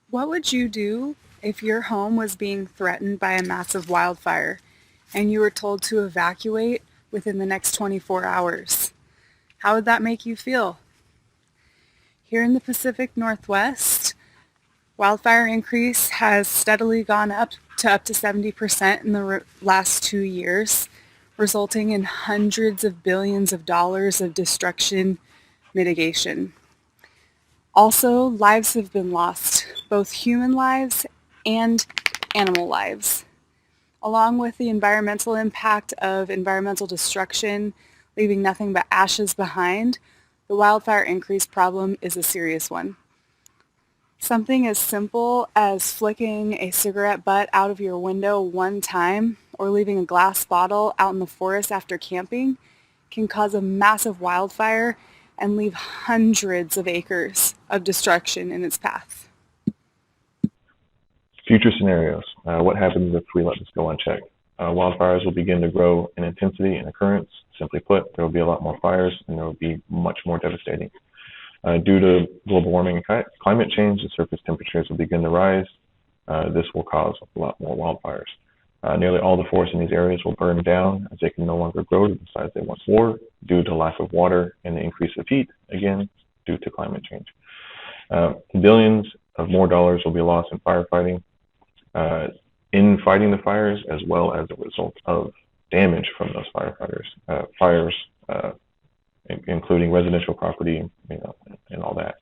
What would you do if your home was being threatened by a massive wildfire and you were told to evacuate within the next 24 hours? How would that make you feel? Here in the Pacific Northwest, wildfire increase has steadily gone up to 70% in the last 2 years, resulting in hundreds of billions of dollars of destruction mitigation. Also, lives have been lost, both human lives and animal lives. Along with the environmental impact of environmental destruction, leaving nothing but ashes behind, the wildfire increase problem is a serious one. Something as simple as flicking a cigarette butt out of your window one time or leaving a glass bottle out in the forest after camping can cause a massive wildfire and leave hundreds of acres of destruction in its path. Future scenarios. What happens if we let this go unchecked? Wildfires will begin to grow in intensity and occurrence. Simply put, there will be a lot more fires and there will be much more devastating. Due to global warming and climate change, the surface temperatures will begin to rise. This will cause a lot more wildfires. Nearly all the forests in these areas will burn down as they can no longer grow to the size they once were due to lack of water and the increase of heat, again, due to climate change. Billions of more dollars will be lost in firefighting, in fighting the fires, as well as a result of damage from those fires, including residential property, and all that,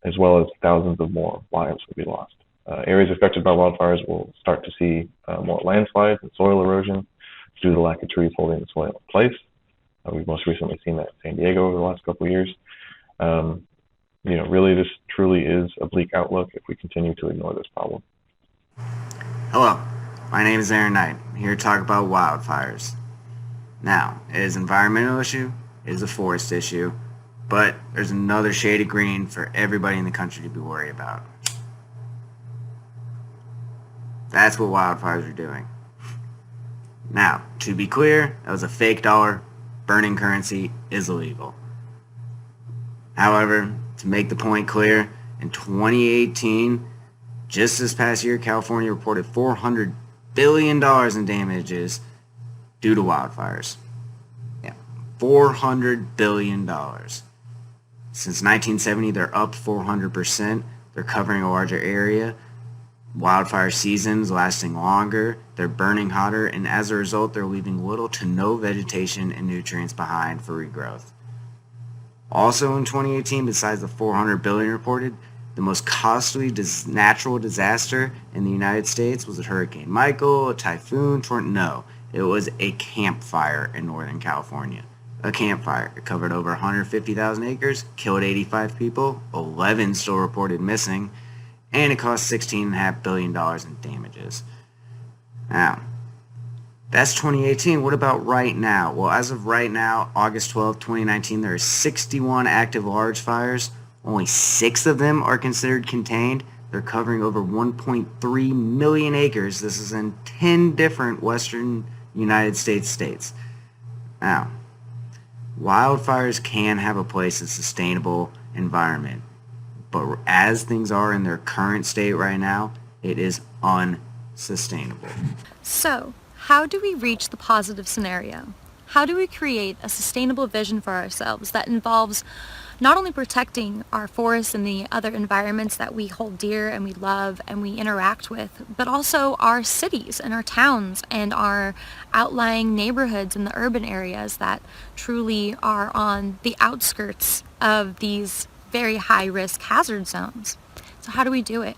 as well as thousands of more lives will be lost. Areas affected by wildfires will start to see more landslides and soil erosion due to the lack of trees holding the soil in place. We've most recently seen that in San Diego over the last couple of years. Really, this truly is a bleak outlook if we continue to ignore this problem. Hello, my name is Aaron Knight. I'm here to talk about wildfires. Now, it is an environmental issue, it is a forest issue, but there's another shade of green for everybody in the country to be worried about. That's what wildfires are doing. Now, to be clear, that was a fake dollar. Burning currency is illegal. However, to make the point clear, in 2018, just this past year, California reported $400 billion in damages due to wildfires. Yeah, $400 billion. Since 1970, they're up 400%. They're covering a larger area. Wildfire seasons lasting longer. They're burning hotter, and as a result, they're leaving little to no vegetation and nutrients behind for regrowth. Also in 2018, besides the $400 billion reported, the most costly natural disaster in the United States was a Hurricane Michael, a typhoon, tornado. No, it was a campfire in Northern California. A campfire. It covered over 150,000 acres, killed 85 people, 11 still reported missing, and it cost $16.5 billion in damages. Now, that's 2018. What about right now? Well, as of right now, August 12, 2019, there are 61 active large fires. Only 6 of them are considered contained. They're covering over 1.3 million acres. This is in 10 different western United States states. Now, wildfires can have a place in a sustainable environment, but as things are in their current state right now, it is unsustainable. So, how do we reach the positive scenario? How do we create a sustainable vision for ourselves that involves not only protecting our forests and the other environments that we hold dear and we love and we interact with, but also our cities and our towns and our outlying neighborhoods in the urban areas that truly are on the outskirts of these very high-risk hazard zones? So how do we do it?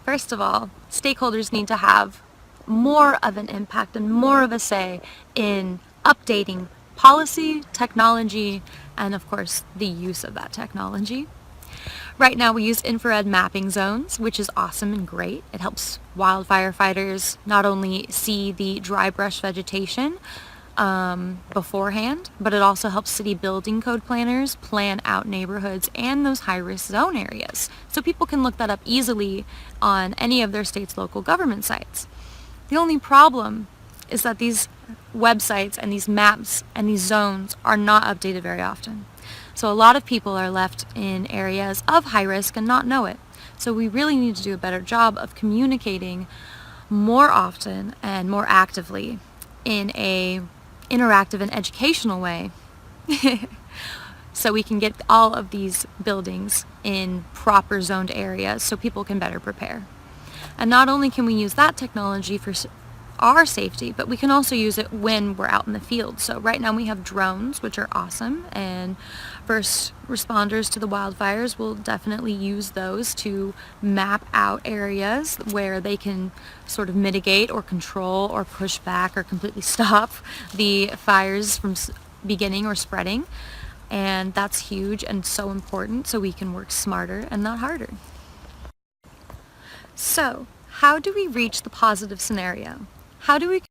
First of all, stakeholders need to have more of an impact and more of a say in updating policy, technology, and of course the use of that technology. Right now we use infrared mapping zones, which is awesome and great. It helps wildfire fighters not only see the dry brush vegetation beforehand, but it also helps city building code planners plan out neighborhoods and those high-risk zone areas. So people can look that up easily on any of their state's local government sites. The only problem is that these websites and these maps and these zones are not updated very often. So a lot of people are left in areas of high risk and not know it. So we really need to do a better job of communicating more often and more actively in a interactive and educational way so we can get all of these buildings in proper zoned areas so people can better prepare. And not only can we use that technology for our safety, but we can also use it when we're out in the field. So right now we have drones, which are awesome, and first responders to the wildfires will definitely use those to map out areas where they can sort of mitigate or control or push back or completely stop the fires from beginning or spreading. And that's huge and so important, so we can work smarter and not harder. So, how do we reach the positive scenario? How do we